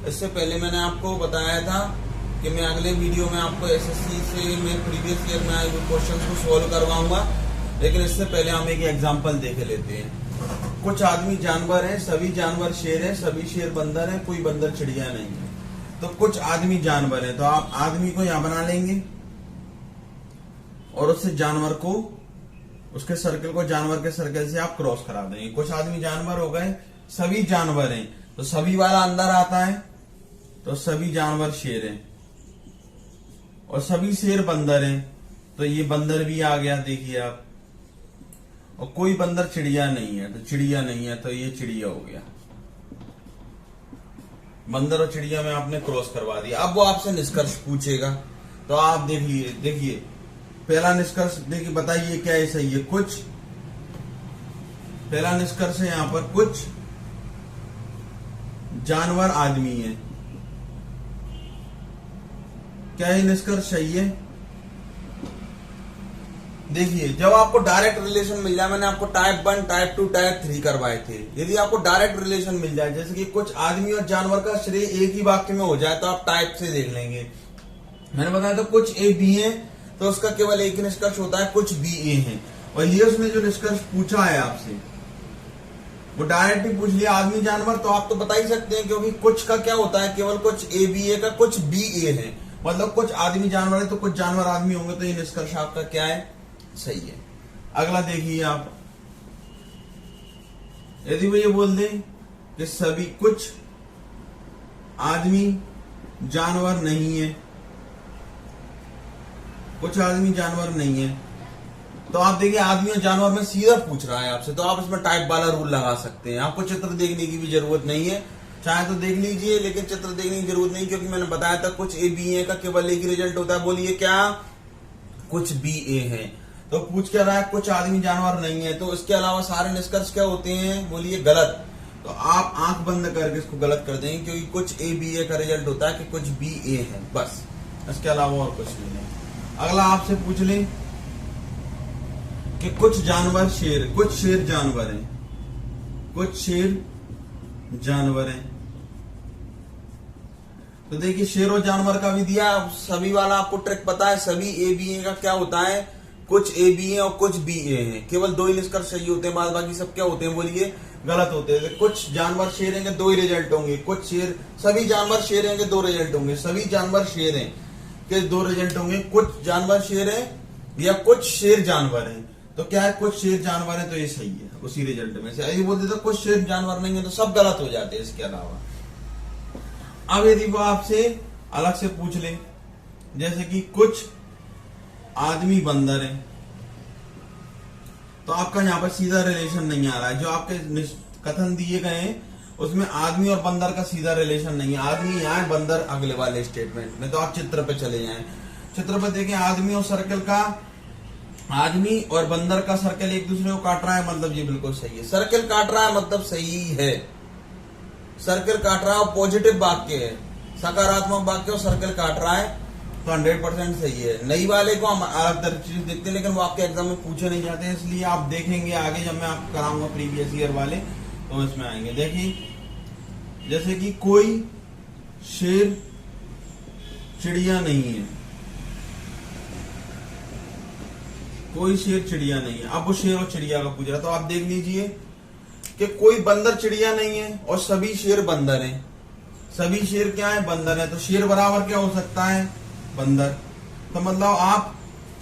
इससे पहले मैंने आपको बताया था कि मैं अगले वीडियो में आपको एसएससी से मैं प्रीवियस ईयर में आए हुए क्वेश्चन को सोल्व करवाऊंगा, लेकिन इससे पहले हम एक एग्जाम्पल देख लेते हैं। कुछ आदमी जानवर हैं, सभी जानवर शेर हैं, सभी शेर बंदर हैं, कोई बंदर चिड़िया नहीं है। तो कुछ आदमी जानवर हैं, तो आप आदमी को यहां बना लेंगे और उससे जानवर को, उसके सर्कल को जानवर के सर्कल से आप क्रॉस करा देंगे। कुछ आदमी जानवर हो गए, सभी जानवर हैं, तो सभी वाला अंदर आता है, तो सभी जानवर शेर हैं और सभी शेर बंदर हैं, तो ये बंदर भी आ गया, देखिए आप। और कोई बंदर चिड़िया नहीं है, तो चिड़िया नहीं है, तो ये चिड़िया हो गया। बंदर और चिड़िया में आपने क्रॉस करवा दिया। अब वो आपसे निष्कर्ष पूछेगा, तो आप देखिए पहला निष्कर्ष देखिए, बताइए क्या है सही है। कुछ पहला निष्कर्ष है यहां पर, कुछ जानवर आदमी है। क्या ये निष्कर्ष सही है? देखिए, जब आपको डायरेक्ट रिलेशन मिल जाए, मैंने आपको टाइप 1, टाइप 2, टाइप 3 करवाए थे। यदि आपको डायरेक्ट रिलेशन मिल जाए, जैसे कि कुछ आदमी और जानवर का श्रेय एक ही वाक्य में हो जाए, तो आप टाइप से देख लेंगे। मैंने बताया था कुछ ए बी है, तो उसका केवल एक ही निष्कर्ष होता है, कुछ बी ए है। और ये उसने जो निष्कर्ष पूछा है आपसे, वो डायरेक्ट ही पूछ लिया आदमी जानवर, तो आप तो बता ही सकते हैं, क्योंकि कुछ का क्या होता है, केवल कुछ ए बी ए का कुछ बी ए है, मतलब कुछ आदमी जानवर है तो कुछ जानवर आदमी होंगे, तो ये निष्कर्ष आपका क्या है, सही है। अगला देखिए आप, यदि वो ये बोल दें कि सभी कुछ आदमी जानवर नहीं है, कुछ आदमी जानवर नहीं है, तो आप देखिए आदमी और जानवर में सीधा पूछ रहा है आपसे, तो आप इसमें टाइप वाला रूल लगा सकते हैं। आपको चित्र देखने की भी जरूरत नहीं है, चाहे तो देख लीजिए, लेकिन चित्र देखने की जरूरत नहीं, क्योंकि मैंने बताया था कुछ ए बी ए का केवल एक ही रिजल्ट होता है। बोलिए क्या? कुछ बी ए है। तो पूछ क्या रहा है, कुछ आदमी जानवर नहीं है, तो इसके अलावा सारे निष्कर्ष क्या होते हैं, बोलिए गलत। तो आप आंख बंद करके इसको गलत कर देंगे, क्योंकि कुछ ए बी ए का रिजल्ट होता है कि कुछ बी ए है, बस, इसके अलावा और कुछ नहीं है। अगला आपसे पूछ लें कि कुछ जानवर शेर, कुछ शेर जानवर हैं, कुछ शेर जानवर हैं। तो देखिए शेर और जानवर का भी दिया, सभी वाला आपको ट्रिक पता है। सभी ए बी ए का क्या होता है, कुछ ए बी ए और कुछ बी ए है। केवल दो ही निष्कर्ष सही होते हैं, बाद बाकी सब क्या होते हैं, बोलिए गलत होते हैं। कुछ जानवर शेर हैं, दो ही रिजल्ट होंगे। कुछ शेर, सभी जानवर शेर हैं, दो रिजल्ट होंगे। सभी जानवर शेर हैं के दो रिजल्ट होंगे। कुछ जानवर शेर है या कुछ शेर जानवर है, तो क्या है, कुछ शेर जानवर है, तो ये सही है उसी रिजल्ट में से। यदि बोल देता कुछ शेर जानवर नहीं है, तो सब गलत हो जाते हैं इसके अलावा। अब यदि वो आपसे अलग से पूछ ले, जैसे कि कुछ आदमी बंदर है, तो आपका यहां पर सीधा रिलेशन नहीं आ रहा है। जो आपके कथन दिए गए हैं उसमें आदमी और बंदर का सीधा रिलेशन नहीं है। आदमी यहाँ है, बंदर अगले वाले स्टेटमेंट में। तो आप चित्र पे चले जाएं, चित्र पे देखें, आदमी और सर्कल का, आदमी और बंदर का सर्कल एक दूसरे को काट रहा है, मतलब ये बिल्कुल सही है। सर्कल काट रहा है मतलब सही है, सर्कल काट रहा है और पॉजिटिव वाक्य है, सकारात्मक वाक्य और सर्कल काट रहा है, तो 100% सही है। नई वाले को हम अलग तरह चीज देखते हैं, लेकिन वो आपके एग्जाम में पूछे नहीं जाते हैं, इसलिए आप देखेंगे आगे जब मैं आपको कराऊंगा प्रीवियस ईयर वाले, तो इसमें आएंगे। देखिए जैसे कि कोई शेर चिड़िया नहीं है, कोई शेर चिड़िया नहीं है। अब वो शेर और चिड़िया का पूछ रहा, तो आप देख लीजिए कि कोई बंदर चिड़िया नहीं है और सभी शेर बंदर हैं। सभी शेर क्या है, बंदर है, तो शेर बराबर क्या हो सकता है, बंदर। तो मतलब आप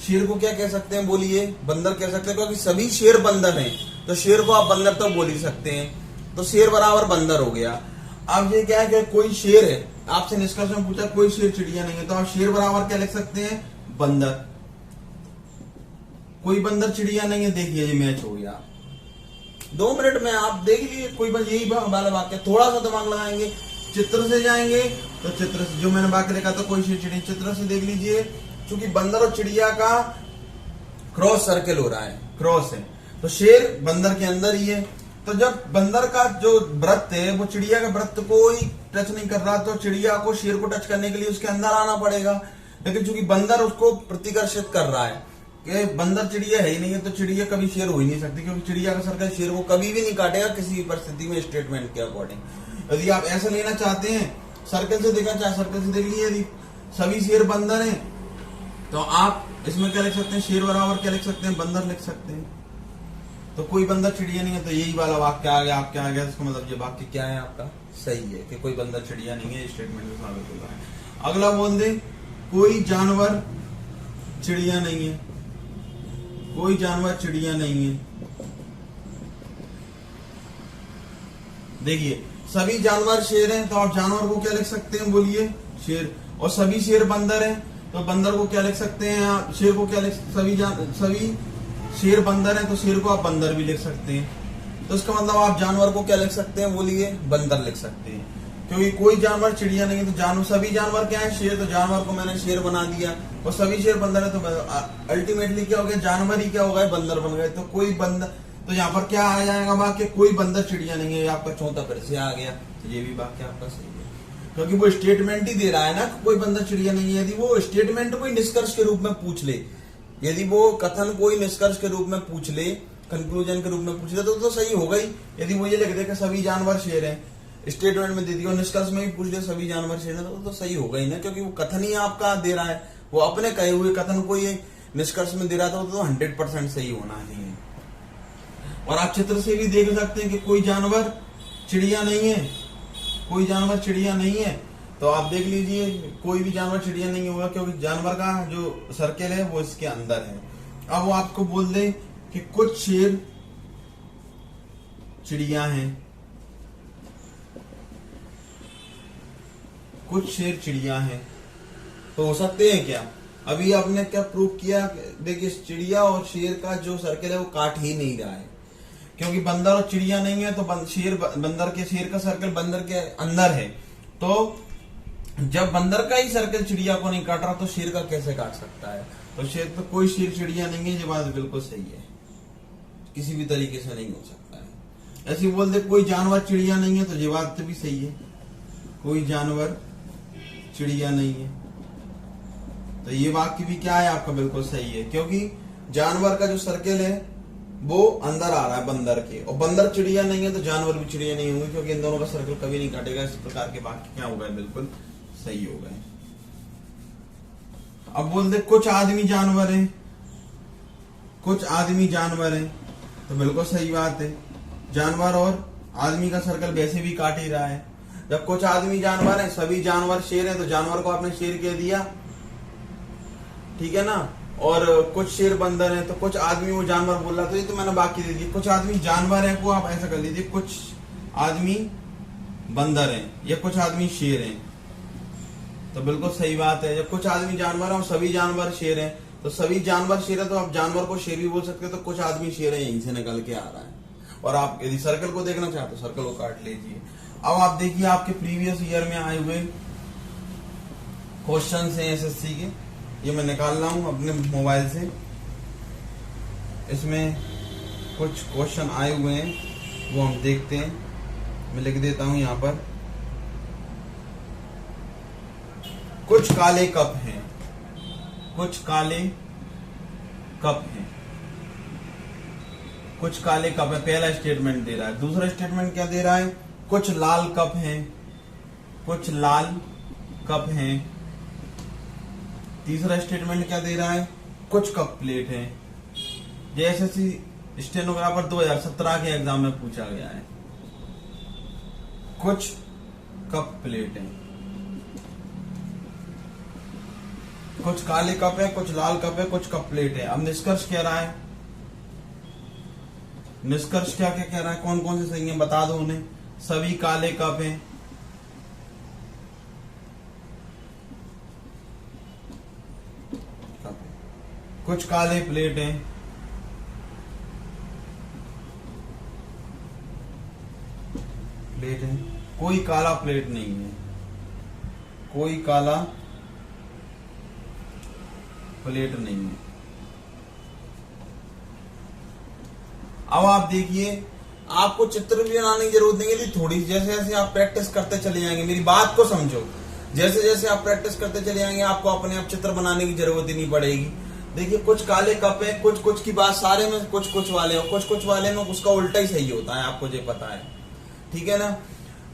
शेर को क्या कह सकते हैं, बोलिए बंदर कह सकते हैं, क्योंकि सभी शेर बंदर हैं, तो शेर को आप बंदर तो बोल ही सकते हैं, तो शेर बराबर बंदर हो गया। अब ये क्या है कि कोई शेर है, आपसे निष्कर्ष में पूछा कोई शेर चिड़िया नहीं है, तो आप शेर बराबर क्या लिख सकते हैं, बंदर। कोई बंदर चिड़िया नहीं है, देखिए ये मैच हो गया। 2 मिनट में आप देख लीजिए, कोई बस यही वाला वाक्य। थोड़ा सा दिमाग लगाएंगे, चित्र से जाएंगे, तो चित्र से जो मैंने वाक्य लिखा था कोई शेर चिड़िया, चित्र से देख लीजिए, क्योंकि बंदर और चिड़िया का क्रॉस सर्कल हो रहा है, क्रॉस है, तो शेर बंदर के अंदर ही है। तो जब बंदर का जो वृत्त है वो चिड़िया का वृत्त को ही टच नहीं कर रहा, तो चिड़िया को शेर को टच करने के लिए उसके अंदर आना पड़ेगा। लेकिन चूंकि बंदर उसको प्रतिकर्षित कर रहा है कि बंदर चिड़िया है ही नहीं है, तो चिड़िया कभी शेर हो ही नहीं सकती, क्योंकि चिड़िया का सर्कल शेर को कभी भी नहीं काटेगा किसी भी परिस्थिति में, स्टेटमेंट के अकॉर्डिंग। यदि आप ऐसा लेना चाहते हैं सर्कल से देखा चाहे सर्कल से देख लीजिए। यदि सभी शेर बंदर हैं तो आप इसमें क्या लिख सकते हैं, शेर बराबर क्या लिख सकते हैं, बंदर लिख सकते हैं। तो कोई बंदर चिड़िया नहीं है, तो यही वाला वाक्य आ गया आपके आ गया। इसका मतलब ये वाक्य क्या है आपका, सही है कि कोई बंदर चिड़िया नहीं है, स्टेटमेंट में साबित हुआ है। अगला बोल दे कोई जानवर चिड़िया नहीं है, कोई जानवर चिड़िया नहीं है। देखिए सभी जानवर शेर हैं, तो आप जानवर को क्या लिख सकते हैं, बोलिए शेर। और सभी शेर बंदर हैं, तो बंदर को क्या लिख सकते हैं आप, शेर को क्या लिख, सभी शेर बंदर हैं, तो शेर को आप बंदर भी लिख सकते हैं। तो इसका मतलब आप जानवर को क्या लिख सकते हैं, बोलिए बंदर लिख सकते हैं। क्योंकि कोई जानवर चिड़िया नहीं है, तो जानवर सभी जानवर क्या है, शेर। तो जानवर को मैंने शेर बना दिया, और सभी शेर बंदर है, तो अल्टीमेटली क्या हो गया, जानवर ही क्या हो गए, बंदर बन गए। तो कोई बंदर, तो यहाँ पर क्या आ जाएगा वाक्य, कोई बंदर चिड़िया नहीं है। आपका चौथा फिर से आ गया, तो ये भी वाक्य आपका सही है, क्योंकि वो स्टेटमेंट ही दे रहा है ना, कोई बंदर चिड़िया नहीं है। यदि वो स्टेटमेंट को निष्कर्ष के रूप में पूछ ले, यदि वो कथन कोई निष्कर्ष के रूप में पूछ ले, कंक्लूजन के रूप में पूछ ले, तो सही होगा ही। यदि वो ये लिख दे कि सभी जानवर शेर हैं, स्टेटमेंट में दे दिया, निष्कर्ष में भी पूछ ले सभी जानवर शेर हैं, तो सही होगा ही ना, क्योंकि वो कथन ही आपका दे रहा है, वो अपने कहे हुए कथन को ये निष्कर्ष में दे रहा था, तो 100% सही होना ही है। और आप चित्र से भी देख सकते हैं कि कोई जानवर चिड़िया नहीं है, कोई जानवर चिड़िया नहीं है। तो आप देख लीजिए कोई भी जानवर चिड़िया नहीं होगा, क्योंकि जानवर का जो सर्कल है वो इसके अंदर है। अब वो आपको बोल दे कि कुछ शेर चिड़िया हैं, कुछ शेर चिड़िया हैं, तो हो सकते हैं क्या। अभी आपने क्या प्रूव किया, देखिए चिड़िया और शेर का जो सर्कल है वो काट ही नहीं रहा है, क्योंकि बंदर और चिड़िया नहीं है, तो शेर का सर्कल बंदर के अंदर है। तो जब बंदर का ही सर्कल चिड़िया को नहीं काट रहा, तो शेर का कैसे काट सकता है। तो शेर तो कोई शेर चिड़िया नहीं है, ये बात बिल्कुल सही है, किसी भी तरीके से नहीं हो सकता है। ऐसे बोल दे कोई जानवर चिड़िया नहीं है, तो ये बात तो भी सही है, कोई जानवर चिड़िया नहीं है। तो ये वाक्य भी क्या है आपका, बिल्कुल सही है, क्योंकि जानवर का जो सर्कल है वो अंदर आ रहा है बंदर के, और बंदर चिड़िया नहीं है, तो जानवर भी चिड़िया नहीं होंगे, क्योंकि इन दोनों का सर्कल कभी नहीं काटेगा। इस प्रकार के वाक्य क्या हो गए, बिल्कुल सही हो गए। अब बोल दे कुछ आदमी जानवर हैं, कुछ आदमी जानवर हैं, तो बिल्कुल सही बात है, जानवर और आदमी का सर्कल वैसे भी काट ही रहा है। जब कुछ आदमी जानवर हैं, सभी जानवर शेर हैं, तो जानवर को आपने शेर कह दिया, ठीक है ना। और कुछ शेर बंदर हैं, तो कुछ आदमी वो जानवर बोल रहा, तो ये तो मैंने बाकी दे दी। कुछ आदमी जानवर हैं को आप ऐसा कर लीजिए, कुछ आदमी बंदर हैं या कुछ आदमी शेर हैं, तो बिल्कुल सही बात है। जब कुछ आदमी जानवर हैं और सभी जानवर शेर हैं, तो सभी जानवर शेर है, तो आप जानवर को शेर भी बोल सकते हैं। तो कुछ आदमी शेर है, यहीं से निकल के आ रहा है। और आप यदि सर्कल को देखना चाहते हो, सर्कल को काट लीजिए। अब आप देखिए आपके प्रीवियस ईयर में आए हुए क्वेश्चन हैं एसएससी के, ये मैं निकाल रहा हूं अपने मोबाइल से। इसमें कुछ क्वेश्चन आए हुए हैं, वो हम देखते हैं। मैं लिख देता हूं यहां पर, कुछ काले कप हैं, कुछ काले कप हैं, कुछ काले कप है, पहला स्टेटमेंट दे रहा है। दूसरा स्टेटमेंट क्या दे रहा है, कुछ लाल कप हैं, कुछ लाल कप हैं। तीसरा स्टेटमेंट क्या दे रहा है, कुछ कप प्लेट हैं। जैसे स्टेनोग्राफर 2017 के एग्जाम में पूछा गया है, कुछ कप प्लेट हैं, कुछ काले कप है, कुछ लाल कप है, कुछ कप प्लेट है। अब निष्कर्ष कह रहा है, निष्कर्ष क्या क्या कह रहा है, कौन कौन से सही है बता दो उन्हें। सभी काले कप हैं, कुछ काले प्लेट हैं, प्लेट है, कोई काला प्लेट नहीं है, कोई काला प्लेट नहीं है। अब आप देखिए, आपको चित्र भी बनाने की जरूरत नहीं है, थोड़ी जैसे जैसे आप प्रैक्टिस करते चले जाएंगे, मेरी बात को समझो, जैसे जैसे आप प्रैक्टिस करते चले जाएंगे आपको अपने आप चित्र बनाने की जरूरत ही नहीं पड़ेगी। देखिए कुछ काले कप है, कुछ कुछ की बात सारे में कुछ कुछ वाले हो, कुछ कुछ वाले में उसका उल्टा ही सही होता है, आपको जो पता है, ठीक है ना।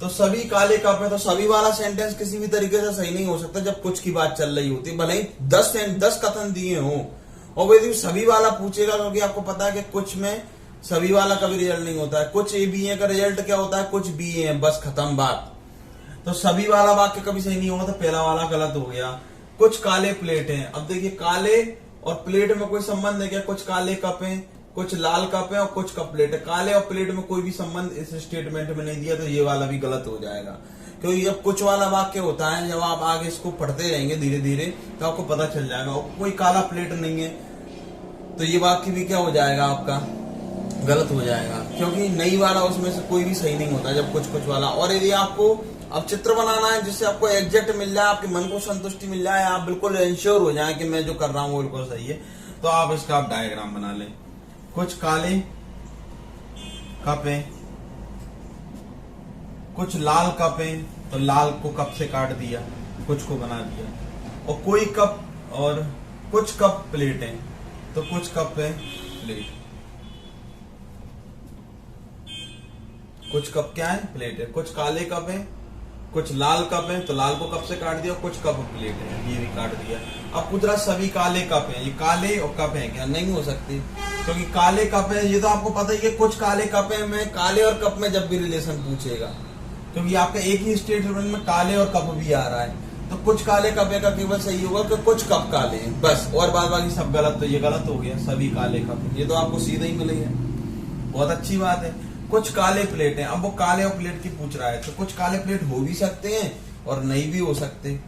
तो सभी काले कप है, तो सभी वाला सेंटेंस किसी भी तरीके से सही नहीं हो सकता जब कुछ की बात चल रही होती है, भले ही 10 कथन दिए हो और वही सभी वाला पूछेगा, क्योंकि आपको पता है कि कुछ में सभी वाला कभी रिजल्ट नहीं होता है। कुछ ए बी ए का रिजल्ट क्या होता है, कुछ बी ए है, बस खत्म बात। तो सभी वाला वाक्य कभी सही नहीं होगा, तो पहला वाला गलत हो गया। कुछ काले प्लेट हैं, अब देखिए काले और प्लेट में कोई संबंध है क्या? कुछ काले कप हैं, कुछ लाल कप है और कुछ कप प्लेट है। काले और प्लेट में कोई भी संबंध इस स्टेटमेंट में नहीं दिया, तो ये वाला भी गलत हो जाएगा। क्योंकि जब कुछ वाला वाक्य होता है, जब आप आगे इसको पढ़ते रहेंगे धीरे धीरे तो आपको पता चल जाएगा। कोई काला प्लेट नहीं है तो ये वाक्य भी क्या हो जाएगा, आपका गलत हो जाएगा, क्योंकि नहीं वाला उसमें से कोई भी सही नहीं होता जब कुछ कुछ वाला। और यदि आपको अब चित्र बनाना है जिससे आपको एग्जैक्ट मिल जाए, आपके मन को संतुष्टि मिल जाए, आप बिल्कुल इंश्योर हो जाए कि मैं जो कर रहा हूँ वो बिल्कुल सही है, तो आप इसका आप डायग्राम बना लें। कुछ काले कप है, कुछ लाल कप है, तो लाल को कप से काट दिया, कुछ को बना दिया। और कोई कप और कुछ कप प्लेट है, तो कुछ कप है प्लेट, कुछ कप क्या है, प्लेट है। कुछ काले कप है, कुछ लाल कप है, तो लाल को कप से काट दिया, कुछ कप प्लेट है, ये भी काट दिया। अब पूछ रहा सभी काले कप हैं, ये काले और कप हैं क्या? नहीं हो सकती, क्योंकि काले कप है ये तो आपको पता ही है। कुछ काले कप है में काले और कप में जब भी रिलेशन पूछेगा, क्योंकि आपका एक ही स्टेटमेंट में काले और कप भी आ रहा है, तो कुछ काले कप है का केवल सही होगा कि कुछ कप काले हैं बस, और बाद बाकी सब गलत। तो ये गलत हो गया, सभी काले कप, ये तो आपको सीधा ही मिलेगा। बहुत अच्छी बात है। कुछ काले प्लेट हैं, अब वो काले और प्लेट की पूछ रहा है, तो कुछ काले प्लेट हो भी सकते हैं और नहीं भी हो सकते।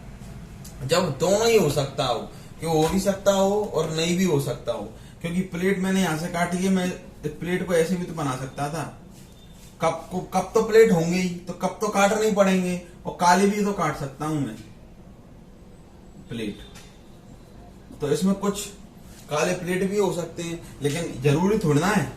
जब दोनों ही हो सकता हो कि हो भी सकता हो और नहीं भी हो सकता हो, क्योंकि प्लेट मैंने यहां से काटी है, मैं प्लेट को ऐसे भी तो बना सकता था। कप तो प्लेट होंगे ही, तो कप तो काटने ही पड़ेंगे, और काले भी तो काट सकता हूं मैं प्लेट। तो इसमें कुछ काले प्लेट भी हो सकते हैं, लेकिन जरूरी थोड़ी ना है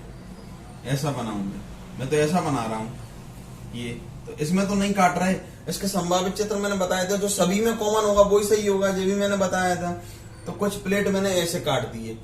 ऐसा बनाऊंगा। मैं तो ऐसा बना रहा हूं ये, तो इसमें तो नहीं काट रहे। इसके संभावित चित्र मैंने बताया था, जो सभी में कॉमन होगा वही सही होगा, जो भी मैंने बताया था। तो कुछ प्लेट मैंने ऐसे काट दिए,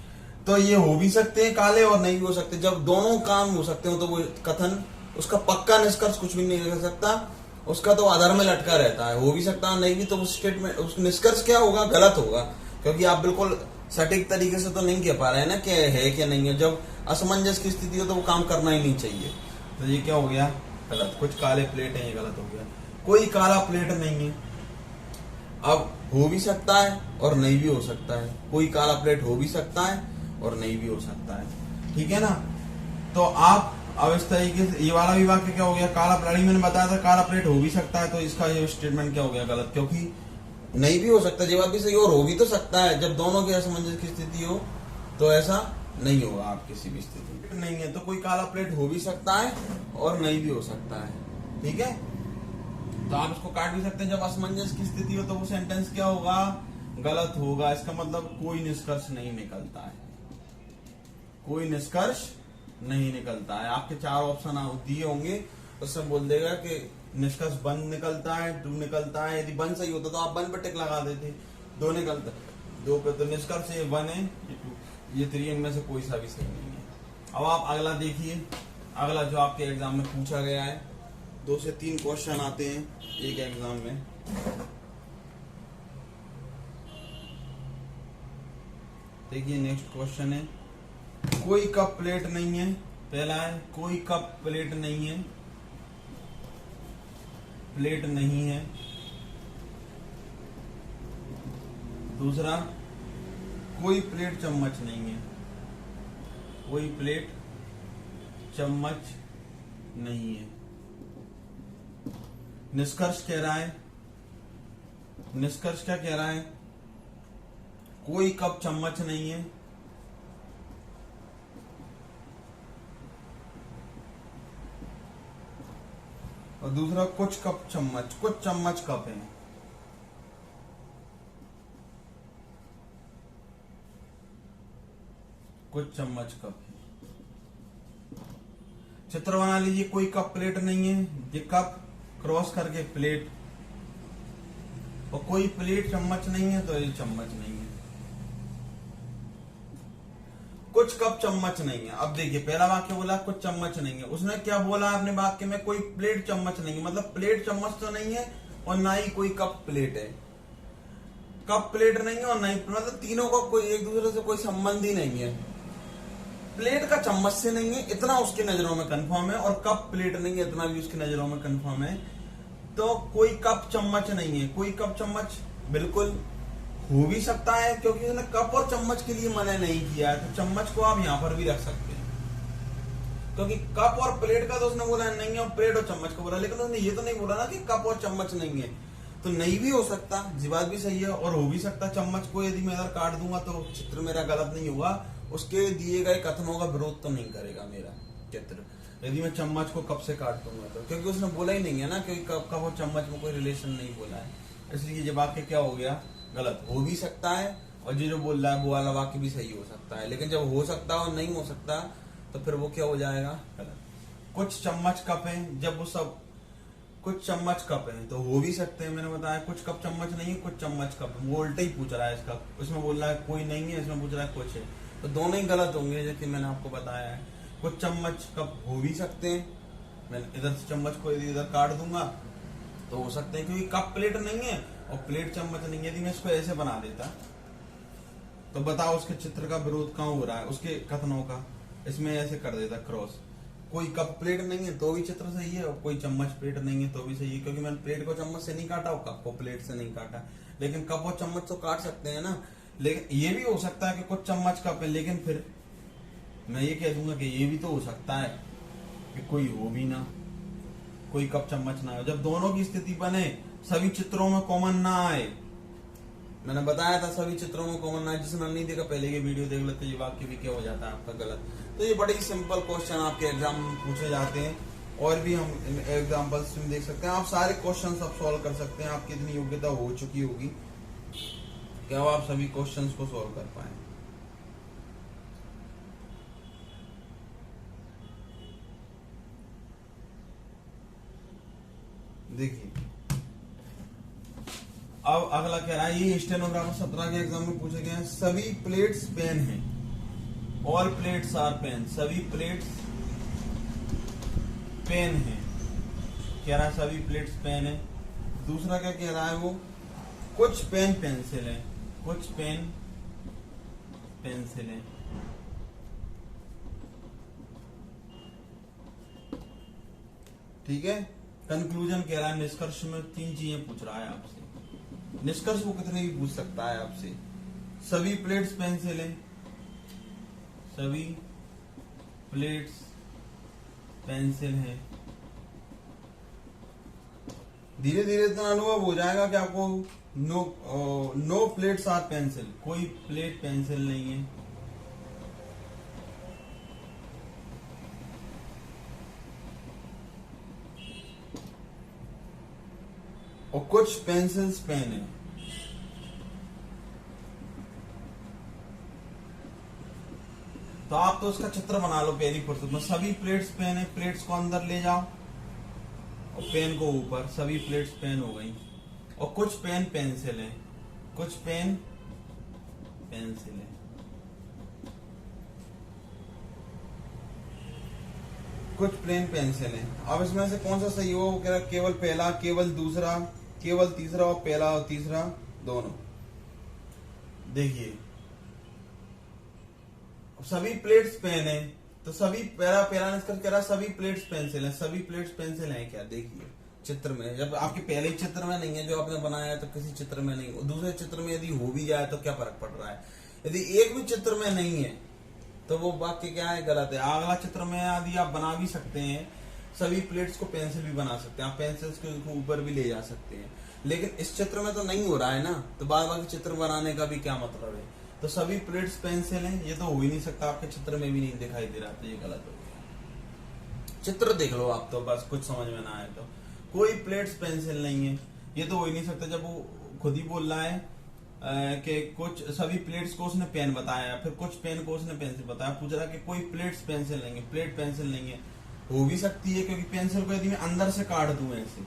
तो ये हो भी सकते हैं काले और नहीं भी हो सकते। जब दोनों काम हो सकते हो तो वो कथन, उसका पक्का निष्कर्ष कुछ भी नहीं कर सकता, उसका तो आधार में लटका रहता है। हो भी सकता है नहीं भी, तो उस स्टेटमेंट उस निष्कर्ष क्या होगा, गलत होगा, क्योंकि आप बिल्कुल सटीक तरीके से तो नहीं कह पा रहे हैं ना कि है क्या नहीं है। जब असमंजस की स्थिति हो तो वो काम करना ही नहीं चाहिए। तो ये क्या हो गया, गलत। कुछ काले प्लेट है, ये गलत हो गया। कोई काला प्लेट नहीं है, अब हो भी सकता है और नहीं भी हो सकता है। कोई काला प्लेट हो भी सकता है और नहीं भी हो सकता है, ठीक है ना। तो आप अब इस तरीके से ये वाला भी वाक्य क्या हो गया, काला प्लेट, मैंने बताया था काला प्लेट हो भी सकता है, तो इसका ये स्टेटमेंट क्या हो गया, गलत, क्योंकि नहीं भी हो सकता जवाब भी सही और हो भी तो सकता है। जब दोनों की असमंजस की स्थिति हो तो ऐसा नहीं होगा आप किसी भी स्थिति में। नहीं है तो कोई काला प्लेट हो भी सकता है और नहीं भी हो सकता है, ठीक है। तो आप इसको काट भी सकते हैं। जब असमंजस की स्थिति हो तो वो सेंटेंस क्या होगा, गलत होगा। इसका मतलब कोई निष्कर्ष नहीं निकलता है, कोई निष्कर्ष नहीं निकलता है। आपके 4 ऑप्शन दिए होंगे, उससे बोल देगा कि निष्कर्ष 1 निकलता है, 2 निकलता है। यदि 1 सही होता तो आप 1 पे टिक लगा देते, 2 निकलता 2 पे, तो निष्कर्ष ये 1 है, ये 2, ये 3, इनमें से कोई सा भी सही नहीं है। अब आप अगला देखिए, अगला जो आपके एग्जाम में पूछा गया है, 2 से 3 क्वेश्चन आते हैं एक एग्जाम में। देखिए नेक्स्ट क्वेश्चन है, कोई कप प्लेट नहीं है। पहला है कोई कप प्लेट नहीं है, प्लेट नहीं है। दूसरा, कोई प्लेट चम्मच नहीं है, कोई प्लेट चम्मच नहीं है। निष्कर्ष कह रहा है, निष्कर्ष क्या कह रहा है, कोई कप चम्मच नहीं है, और दूसरा कुछ कप चम्मच, कुछ चम्मच कप है। कुछ चम्मच कप है। चित्र बना लीजिए, कोई कप प्लेट नहीं है, ये कप क्रॉस करके प्लेट, और कोई प्लेट चम्मच नहीं है तो ये चम्मच नहीं है। कुछ कप चम्मच नहीं है। अब देखिए पहला वाक्य बोला कुछ चम्मच नहीं है, उसने क्या बोला अपने वाक्य में, कोई प्लेट चम्मच नहीं है, मतलब प्लेट चम्मच तो नहीं है और ना ही कोई कप प्लेट है। कप प्लेट नहीं है और नहीं, मतलब तीनों का कोई एक दूसरे से कोई संबंध ही नहीं है। प्लेट का चम्मच से नहीं है इतना उसकी नजरों में कंफर्म है, और कप प्लेट नहीं है इतना भी उसकी नजरों में कंफर्म है। तो कोई कप चम्मच नहीं है, कोई कप चम्मच बिल्कुल हो भी सकता है, क्योंकि उसने कप और चम्मच के लिए मना नहीं किया है, तो चम्मच को आप यहां पर भी रख सकते हैं, क्योंकि कप और प्लेट का तो उसने बोला नहीं है और प्लेट और चम्मच को बोला, लेकिन उसने ये तो नहीं बोला ना कि कप और चम्मच नहीं है। तो नहीं भी हो सकता, जी बात भी सही है, और हो भी सकता चम्मच को यदि मैं इधर काट दूंगा तो चित्र मेरा गलत नहीं होगा, उसके दिए गए कथनों का विरोध तो नहीं करेगा मेरा चित्र, यदि मैं चम्मच को कप से काट दूंगा तो, क्योंकि उसने बोला ही नहीं है ना, क्योंकि कप और चम्मच में कोई रिलेशन नहीं बोला है, इसलिए ये वाक्य क्या हो गया, गलत हो भी सकता है, और ये जो बोल रहा है वो वाला वाक्य भी सही हो सकता है, लेकिन जब हो सकता और नहीं हो सकता तो फिर वो क्या हो जाएगा, गलत। कुछ चम्मच कप है, जब वो सब कुछ चम्मच कप है तो हो भी सकते हैं, मैंने बताया कुछ कप चम्मच नहीं है, कुछ चम्मच कप है, वो उल्टा ही पूछ रहा है इसका, उसमें बोल रहा है कोई नहीं है, इसमें पूछ रहा है कुछ है, तो दोनों ही गलत होंगे, जैसे मैंने आपको बताया है। कुछ चम्मच कप हो भी सकते हैं, मैं इधर से चम्मच को इधर काट दूंगा तो हो सकते हैं, क्योंकि कप प्लेट नहीं है और प्लेट चम्मच नहीं है। यदि मैं इसको ऐसे बना देता तो बताओ उसके चित्र का विरोध कहाँ हो रहा है, उसके कथनों का, इसमें ऐसे कर देता क्रॉस, कोई कप प्लेट नहीं है तो भी चित्र सही है, और कोई चम्मच प्लेट नहीं है तो भी सही है, क्योंकि मैंने प्लेट को चम्मच से नहीं काटा और कप को प्लेट से नहीं काटा, लेकिन कप और चम्मच तो काट सकते हैं ना। लेकिन ये भी हो सकता है कि कुछ चम्मच कप है, लेकिन फिर मैं ये कह दूंगा कि ये भी तो हो सकता है कि कोई हो भी ना, कोई कप चम्मच ना हो, जब दोनों की स्थिति बने, सभी चित्रों में कॉमन ना आए, मैंने बताया था सभी चित्रों में कॉमन ना आए, जिसने नहीं देखा पहले की वीडियो देख लेते, ये वाक्य भी क्या हो जाता है आपका गलत। तो ये बड़े ही सिंपल क्वेश्चन आपके एग्जाम में पूछे जाते हैं, और भी हम एग्जाम्पल्स में देख सकते हैं, आप सारे क्वेश्चन अब सॉल्व कर सकते हैं, आपकी इतनी योग्यता हो चुकी होगी क्या आप सभी क्वेश्चंस को सॉल्व कर पाए। देखिए अब अगला कह रहा है, ये स्टेनोग्राफर 17 के एग्जाम में पूछे गए हैं, सभी प्लेट्स पेन हैं, ऑल प्लेट्स आर पेन, सभी प्लेट्स पेन है, कह रहा है सभी प्लेट्स पेन है। दूसरा क्या कह रहा है वो, कुछ पेन पेंसिल है, कुछ पेन पेंसिल है। ठीक है, कंक्लूजन कह रहा है, निष्कर्ष में 3 चीजें पूछ रहा है आपसे, निष्कर्ष वो कितने भी पूछ सकता है आपसे। सभी प्लेट्स पेंसिल है, सभी प्लेट्स पेंसिल है। धीरे धीरे इतना अनुभव हो जाएगा कि आपको नो प्लेट्स आर पेंसिल, कोई प्लेट पेंसिल नहीं है। और कुछ पेंसिल्स पेन है। तो आप तो उसका चित्र बना लो पहली फुर्सत में, सभी प्लेट्स पेन है, प्लेट्स को अंदर ले जाओ और पेन को ऊपर, सभी प्लेट्स पेन हो गई, और कुछ पेन पेंसिल है, कुछ पेन पेंसिल है। कुछ पेन पेंसिल है। अब इसमें से कौन सा सही हो, वो कह रहा केवल पहला, केवल दूसरा, केवल तीसरा, और पहला और तीसरा दोनों। देखिए सभी प्लेट्स पेन है, तो सभी पहला पहला निष्कर्ष कह रहा सभी प्लेट्स पेंसिल है, सभी प्लेट्स पेंसिल है क्या, देखिए चित्र में, जब आपके पहले चित्र में नहीं है जो आपने बनाया है तो किसी चित्र में नहीं, दूसरे चित्र में यदि हो भी जाए तो क्या फर्क पड़ रहा है, यदि एक भी चित्र में नहीं है तो वो वाक्य क्या है, गलत है। अगला चित्र में यदि आप बना भी सकते हैं, सभी प्लेट्स को पेंसिल भी बना सकते हैं, आप पेंसिल्स को ऊपर भी ले जा सकते हैं, लेकिन इस चित्र में तो नहीं हो रहा है ना, तो बार बार चित्र बनाने का भी क्या मतलब है। तो सभी प्लेट्स पेंसिल हैं, ये तो हो ही नहीं सकता, आपके चित्र में भी नहीं दिखाई दे रहा, तो ये गलत हो गया। चित्र देख लो आप तो बस, कुछ समझ में ना आए तो, कोई प्लेट्स पेंसिल नहीं है, ये तो हो ही नहीं सकता, जब वो खुद ही बोल रहा है कि कुछ सभी प्लेट्स को उसने पेन बताया, फिर कुछ पेन को उसने पेंसिल बताया, पूछ रहा कि कोई प्लेट्स पेंसिल नहीं है, प्लेट पेंसिल नहीं है, हो भी सकती है, क्योंकि पेंसिल को यदि मैं अंदर से काट दूं ऐसे,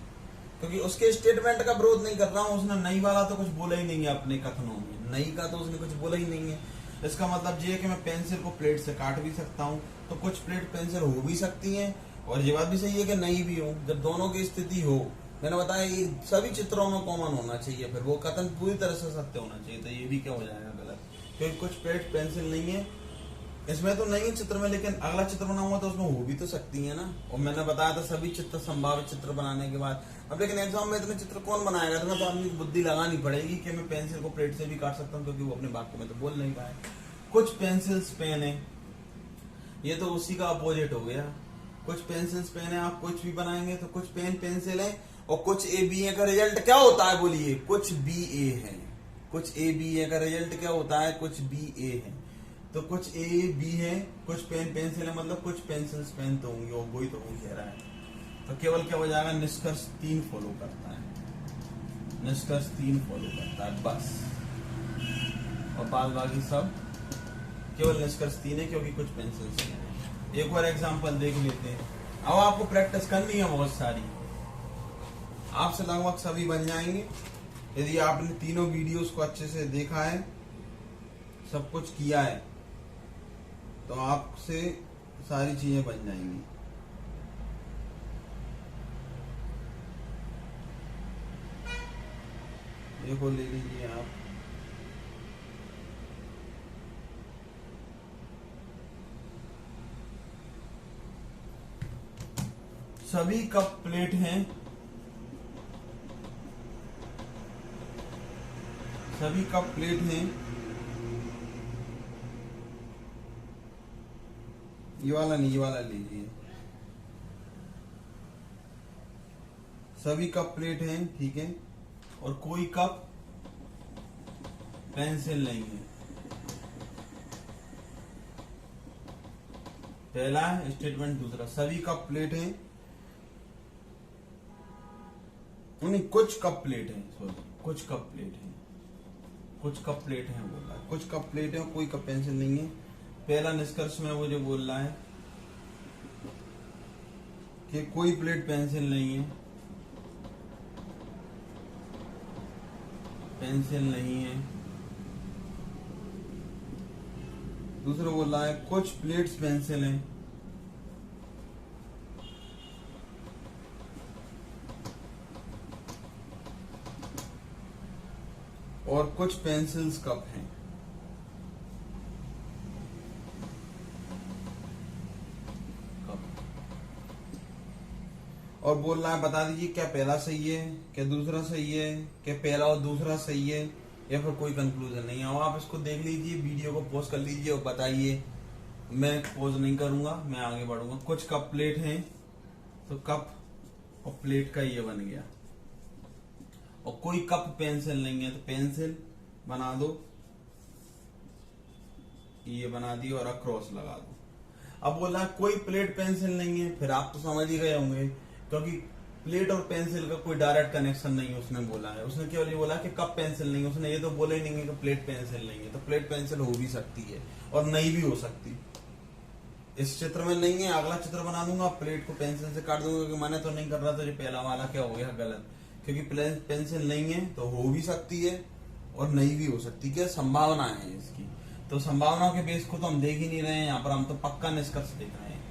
क्योंकि उसके स्टेटमेंट का विरोध नहीं कर रहा हूं, उसने नहीं वाला तो कुछ बोला ही नहीं है अपने कथनों में, नहीं का तो उसने कुछ बोला ही नहीं है, इसका मतलब ये है कि मैं पेंसिल को प्लेट से काट भी सकता हूँ, तो कुछ प्लेट पेंसिल हो भी सकती हैं, और ये बात भी सही है कि नहीं भी हो। जब दोनों की स्थिति हो, मैंने बताया ये सभी चित्रों में कॉमन होना चाहिए, फिर वो कथन पूरी तरह से सत्य होना चाहिए, तो ये भी क्या हो जाएगा गलत, क्योंकि कुछ प्लेट पेंसिल नहीं है, इसमें तो नहीं है चित्र में, लेकिन अगला चित्र बनाऊंगा तो उसमें हो भी तो सकती है ना। और मैंने बताया था सभी चित्र संभावित चित्र बनाने के बाद। अब लेकिन एग्जाम में इतने चित्र कौन बनाएगा, इतना तो आदमी को बुद्धि लगानी पड़ेगी कि मैं पेंसिल को प्लेट से भी काट सकता हूँ, क्योंकि वो अपने वाक्य में तो बोल नहीं पाए। कुछ पेंसिल्स पेन है, ये तो उसी का अपोजिट हो गया। कुछ पेंसिल्स पेन है, आप कुछ भी बनाएंगे तो कुछ पेन पेंसिल है, और कुछ ए बी ए का रिजल्ट क्या होता है बोलिए, कुछ बी ए है। कुछ ए बी ए का रिजल्ट क्या होता है, कुछ बी ए है। तो कुछ ए बी है, कुछ पेन पेंसिल है, मतलब कुछ पेंसिल्स पेन तो होंगे, और वही तो वो कह रहा है। तो केवल क्या हो जाएगा, निष्कर्ष 3 फॉलो करता है, निष्कर्ष 3 फॉलो करता है बस, और बाद बाकी सब केवल निष्कर्ष 3 है, क्योंकि कुछ पेंसिल्स हैं। एक और एग्जांपल देख लेते हैं। अब आपको प्रैक्टिस करनी है बहुत सारी, आपसे लगभग सभी बन जाएंगे यदि आपने तीनों वीडियोस को अच्छे से देखा है, सब कुछ किया है, तो आपसे सारी चीजें बन जाएंगी। देखो ले लीजिए आप, सभी कप प्लेट हैं, सभी कप प्लेट हैं, ये वाला नहीं, ये वाला लीजिए। सभी कप प्लेट हैं, ठीक है, और कोई कप पेंसिल नहीं है। पहला स्टेटमेंट। दूसरा, सभी कप प्लेट हैं, नहीं कुछ कप प्लेट है, सॉरी कुछ कप प्लेट है, कुछ कप प्लेट है बोला, कुछ कप प्लेट है और कोई कप पेंसिल नहीं है। पहला निष्कर्ष में वो जो बोल रहा है कि कोई प्लेट पेंसिल नहीं है, पेंसिल नहीं है। दूसरा बोल रहा है कुछ प्लेट्स पेंसिल हैं, और कुछ पेंसिल्स कप हैं। और बोल रहा है बता दीजिए क्या पहला सही है, क्या दूसरा सही है, क्या पहला और दूसरा सही है, या फिर कोई कंक्लूजन नहीं है। और आप इसको देख लीजिए, वीडियो को पॉज कर लीजिए और बताइए। मैं पॉज नहीं करूंगा, मैं आगे बढ़ूंगा। कुछ कप प्लेट हैं, तो कप और प्लेट का ये बन गया। और कोई कप पेंसिल नहीं है, तो पेंसिल बना दो, ये बना दी और अक्रॉस लगा दो। अब बोला कोई प्लेट पेंसिल नहीं है, फिर आप तो समझ ही गए होंगे, क्योंकि प्लेट और पेंसिल का कोई डायरेक्ट कनेक्शन नहीं है। उसने बोला है, उसने केवल ये बोला कि कप पेंसिल नहीं है, उसने ये तो बोला ही नहीं है कि प्लेट पेंसिल नहीं है। तो प्लेट पेंसिल हो भी सकती है और नहीं भी हो सकती। इस चित्र में नहीं है, अगला चित्र बना दूंगा, प्लेट को पेंसिल से काट दूंगा, क्योंकि मैंने तो नहीं कर रहा था। जो पहला वाला क्या हो गया गलत, क्योंकि पेंसिल नहीं है तो हो भी सकती है और नहीं भी हो सकती। क्या संभावना है इसकी, तो संभावनाओं के बेस को तो हम देख ही नहीं रहे हैं यहाँ पर, हम तो पक्का निष्कर्ष देख रहे हैं।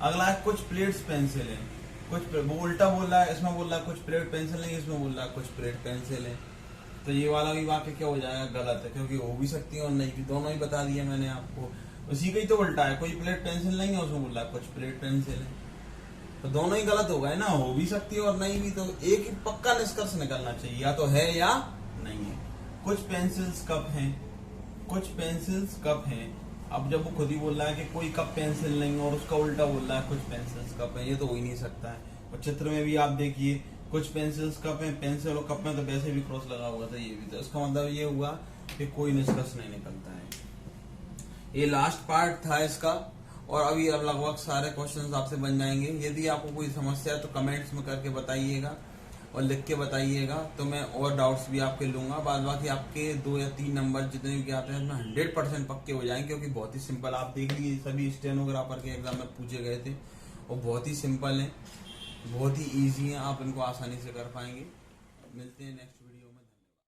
अगला है कुछ प्लेट्स पेंसिल है, कुछ वो उल्टा बोल रहा है, इसमें बोल रहा है कुछ प्लेट पेंसिल नहीं, इसमें बोल रहा है कुछ प्लेट पेंसिल है। तो ये वाला भी वाक्य क्या हो जाएगा गलत है, क्योंकि हो भी सकती है और नहीं भी, दोनों ही बता दिया मैंने आपको। उसी का ही तो उल्टा है, कोई प्लेट पेंसिल नहीं है, उसमें बोल रहा है कुछ प्लेट पेंसिल है, तो दोनों ही गलत हो गए ना, हो भी सकती है और नहीं भी। तो एक ही पक्का निष्कर्ष निकलना चाहिए, या तो है या नहीं है। कुछ पेंसिल्स कप हैं, कुछ पेंसिल्स कप हैं। अब जब वो खुद ही बोल रहा है कि कोई कप पेंसिल नहीं और उसका उल्टा बोल रहा है कुछ पेंसिल्स कप है, ये तो हो ही नहीं सकता है। और चित्र में भी आप देखिए कुछ पेंसिल्स कप है, पेंसिल और कप में तो वैसे भी क्रॉस लगा हुआ था, ये भी। तो इसका मतलब ये हुआ कि कोई निष्कर्ष नहीं निकलता है। ये लास्ट पार्ट था इसका, और अभी अब लगभग सारे क्वेश्चंस आपसे बन जाएंगे। यदि आपको कोई समस्या है तो कमेंट्स में करके बताइएगा और लिख के बताइएगा, तो मैं और डाउट्स भी आपके लूंगा। बाद बाकी आपके 2 या 3 नंबर जितने भी आते हैं उसमें 100% पक्के हो जाएंगे, क्योंकि बहुत ही सिंपल, आप देख लीजिए सभी स्टेनोग्राफर के एग्जाम में पूछे गए थे और बहुत ही सिंपल है, बहुत ही ईजी है, आप इनको आसानी से कर पाएंगे। मिलते हैं नेक्स्ट